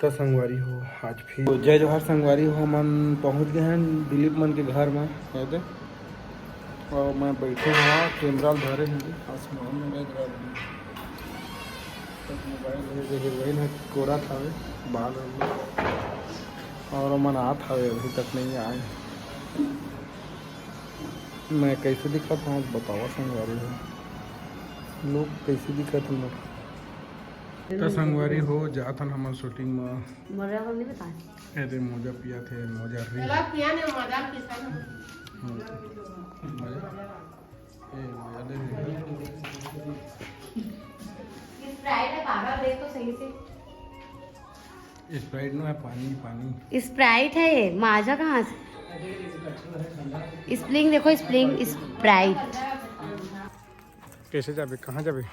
तो संगवारी हो आज फिर तो जय जोहार संगवारी हो। मन पहुंच गए हैं दिलीप मन के घर में कहते और मैं बैठे हुआ कैमरा धरे हैं आसमान में देख रहा हूँ। मोबाइल हीरोइन है कोरा था बाल और मन आ था अभी तक नहीं आए। मैं कैसे दिखा था बताओ संगवारी हो लोग कैसे दिखा था लोग तो संगवारी हो जाता हमारे शूटिंग में मोजा को नहीं बता अरे मोजा पिया थे मोजा री चला पिया ने मोजा किसान मोजा ए मोजा ले स्प्राइट है पागल देख तो सही से स्प्राइट नो है पानी पानी स्प्राइट है ये माजा कहाँ से स्प्रिंग देखो स्प्रिंग स्प्राइट कैसे जाबे कहाँ जाबे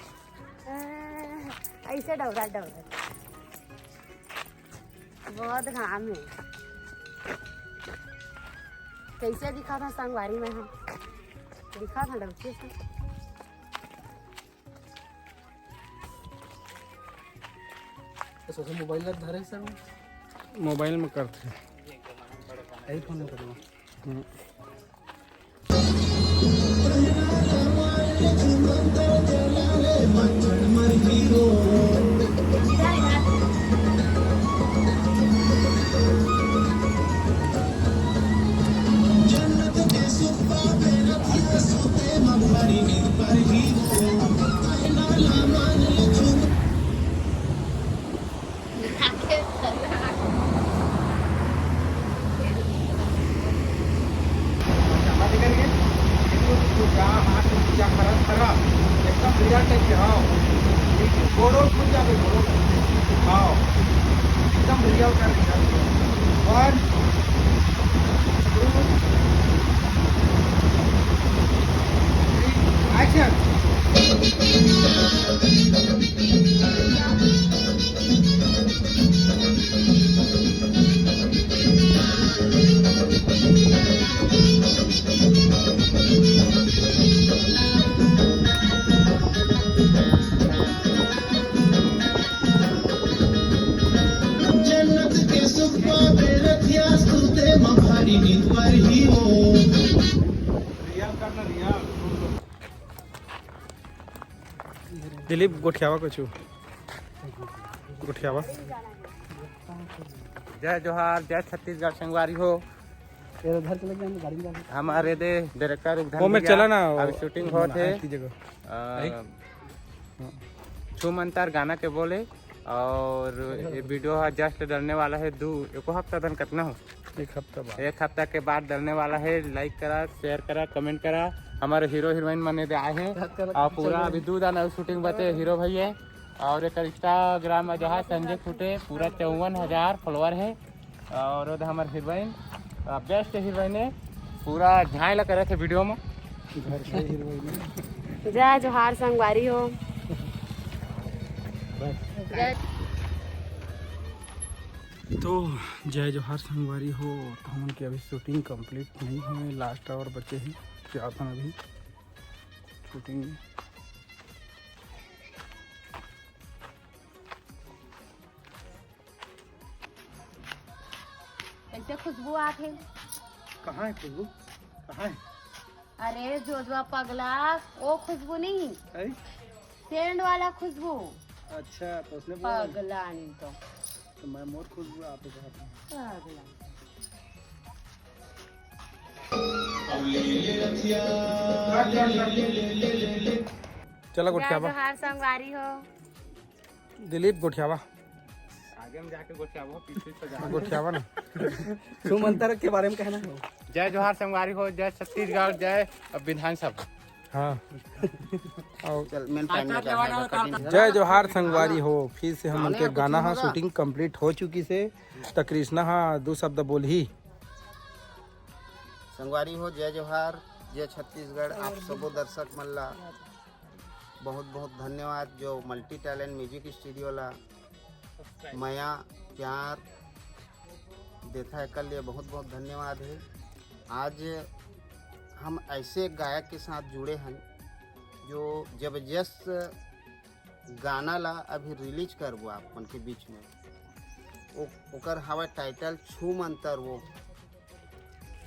ऐसे डोरा डोरा बहुत घाम है कैसे दिखा था संगवारी में हम दिखा था डबचे से मोबाइल धरे सर मोबाइल में करते यही फोन में करूँगा एकदम रियल कर वन एक्शन दिलीप गोठियावा कुछ गोठियावा जय जोहार जय छत्तीसगढ़ संगवारी हो। उधर चले गए गाड़ी में हमारे दे डायरेक्टर वो में चला ना अभी शूटिंग हो थे जगह छुमंतर गाना के बोले और ये वीडियो है जस्ट डलने वाला है एक हफ्ता दिन कितना हो एक हफ्ता के बाद डलने वाला है। लाइक करा शेयर करा कमेंट करा। हमारे हीरो हीरोइन मने दे आए हैं और पूरा अभी 2 दिन शूटिंग बचे हीरो भैया और एक इंस्टाग्राम में जहाँ संजय फुटे पूरा 54,000 फॉलोअर है और उधर हमारे हीरोइन बेस्ट हीरोइन है पूरा झाँला करे थे वीडियो में। जय जोहार संगवारी हो। तो जय जोहार संगवारी हो। तो हम उनकी अभी शूटिंग कंप्लीट नहीं हुए लास्ट आवर बचे ही क्या था अभी शूटिंग में। ऐसे खुशबू आते कहाँ है खुशबू कहाँ है? अरे जोजवा पगला वो खुशबू नहीं है? सेंड वाला खुशबू। अच्छा तो उसने पगला नहीं तो मैं मोर खुशबू आप पगला चला गोठियावा जोहार संगवारी हो। दिलीप गोठियावा आगे में जाके गोठियावा पीछे से जाना गोठियावा ना छुमंतर के बारे में कहना है जय जोहार संगवारी हो जय छत्तीसगढ़ जय विधानसभा। हाँ चल जय जोहार संगवारी हो। फिर से हम उनके गाना हाँ शूटिंग कंप्लीट हो चुकी से तो कृष्णा हाँ 2 शब्द बोल ही संगवारी हो। जय जोहार जय छत्तीसगढ़। आप सबो दर्शक मन ला बहुत बहुत धन्यवाद जो मल्टी टैलेंट म्यूजिक स्टूडियो ला माया प्यार देता है कल ये बहुत बहुत धन्यवाद है। आज हम ऐसे गायक के साथ जुड़े हैं जो जबरदस्त गाना ला अभी रिलीज करबो आपन के बीच में। ओकर हवा टाइटल छू मंतर वो।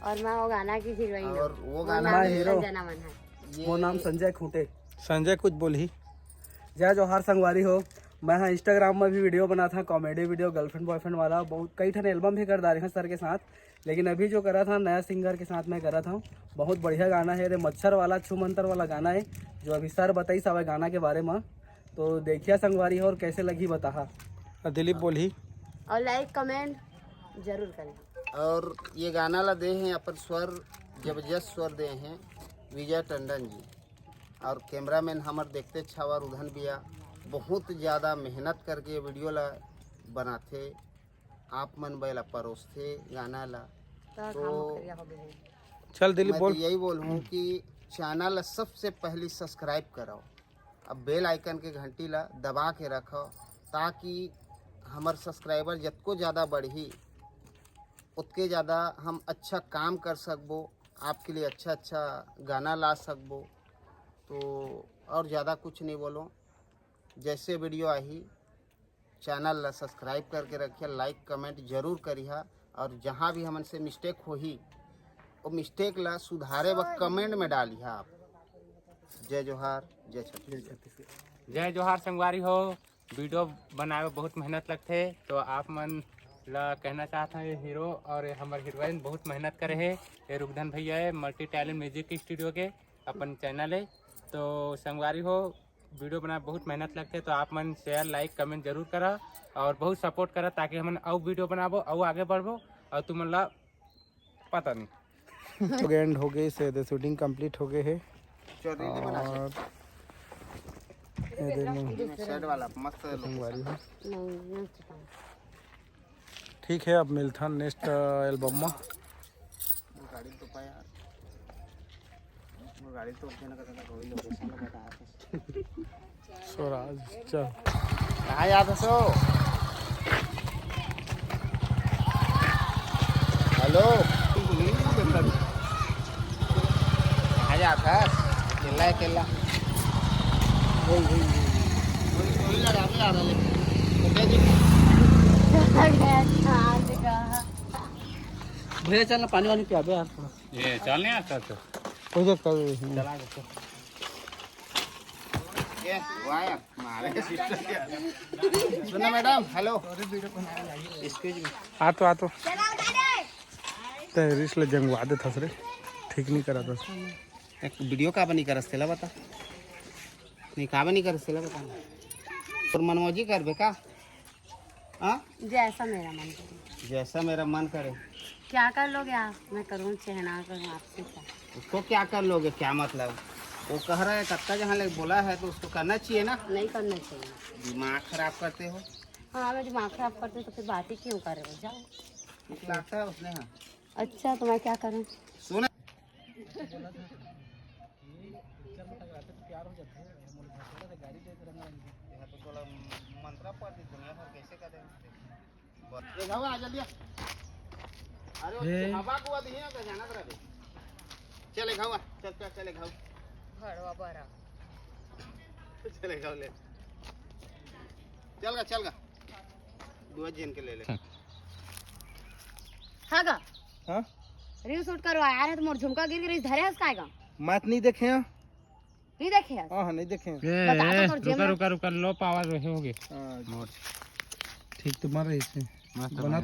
और मैं वो गाना की हीरोइन और वो गाना नाम हीरो। संजना मन है। वो नाम संजय खूंटे। संजय कुछ बोली। जय जोहार संगवारी हो। मैं हाँ इंस्टाग्राम में भी वीडियो बना था, कॉमेडी वीडियो गर्लफ्रेंड बॉयफ्रेंड वाला। बहुत कई ठन एल्बम भी कर डाले हैं सर के साथ, लेकिन अभी जो करा था नया सिंगर के साथ मैं करा था। बहुत बढ़िया गाना है रे, मच्छर वाला छू मंतर वाला गाना है जो अभी सर बताई सब गाना के बारे में। तो देखिए संगवारी हो और कैसे लगी बता। दिलीप बोली। और लाइक कमेंट जरूर करें। और ये गाना ला दे हैं अपन स्वर जबरदस्त स्वर दे हैं विजय टंडन जी। और कैमरामैन हमार देखते छावर उधन बिया बहुत ज़्यादा मेहनत करके ये वीडियो ला बनाते। आप मन बैला परोसते गाना ला। तो चल दिलीप मैं बोल। तो यही बोलूँ कि चैनल ला सबसे पहले सब्सक्राइब करो, अब बेल आइकन के घंटी ला दबा के रखो, ताकि हमार सब्सक्राइबर जितको ज़्यादा बढ़ी उतके ज़्यादा हम अच्छा काम कर सकबो, आपके लिए अच्छा अच्छा गाना ला सकबो। तो और ज़्यादा कुछ नहीं बोलो, जैसे वीडियो आई चैनल ला सब्सक्राइब करके रखिए, लाइक कमेंट जरूर करिए। और जहाँ भी हमसे मिस्टेक होही वो मिस्टेक ला सुधारे व कमेंट में डालिए आप। जय जोहार, जय छत्तीसगढ़। जय जोहार संगवारी हो। वीडियो बनाए में बहुत मेहनत लगते, तो आप मन ला कहना चाहता है हीरो और हमारे हीरोइन बहुत मेहनत करे है। ये रुगधन भैया है, मल्टी टैलेंट म्यूजिक स्टूडियो के अपन चैनल है। तो संगवारी हो वीडियो बनाए बहुत मेहनत लगते, तो आप मन शेयर लाइक कमेंट जरूर करा और बहुत सपोर्ट करा, ताकि हम और वीडियो बनाबो और आगे बढ़बो। और तुम ला पता नहीं तो एंड हो गई से शूटिंग कंप्लीट हो गए है। चोरी बना और शेड वाला मस्त संगवारी हो। नहीं ठीक है, अब मिलता है नेक्स्ट एल्बम में। गाड़ी तो पाया वो गाड़ी तो ना करता कोई लोकेशन बताया स्वराज चल। कहाँ याद है सो। हेलो कहाँ जाता है केला है केला कोई लगा भी आ रहा है। भैया चल ना पानी वानी पिया यार थोड़ा। ये चल नहीं आता तो हो कर चला के ये वाया मारे सिस्टर। सुनो मैडम, हेलो एक्सक्यूज मी। आ तो तहरीस ले जंगवा दे था रे, ठीक नहीं करा था। एक वीडियो का बनी करस तेला बता नहीं का बनी करस तेला बता और मनमौजी करबे का। हाँ जैसा मेरा मन करे। जैसा मेरा मन करे। क्या कर लोगे आप? मैं करूँ चाहे ना करूँ, आपसे क्या? उसको क्या कर लोगे, क्या मतलब? वो कह रहा है कत्ता जहाँ लग बोला है तो उसको करना चाहिए ना। नहीं करना चाहिए। दिमाग खराब करते हो। हाँ मैं दिमाग खराब करते तो फिर बात ही क्यों कर रहे हो? जाओ। ठीक लगता है उसने। हाँ अच्छा तो मैं क्या करूँ? सुन मंत्रा पढ़ दी दुनिया भर कैसे करे। ए घावा आ जल्दी। अरे हवा को दिया का जाना रहे। चले घावा चल चल चले घाव घरवा बरा चले घाव ले चल गा दो जन के ले ले। हाँ गा हाँ रील शूट करवा यार है तो मोर झुमका गिर गिर धरे हंस काएगा। मत नहीं देखे हैं। नहीं देखे हंस? हाँ नहीं देखे हैं। बता तो तोर जेब में रुका लो पावर रहे होगे। ठीक तुम्हारा इसे बना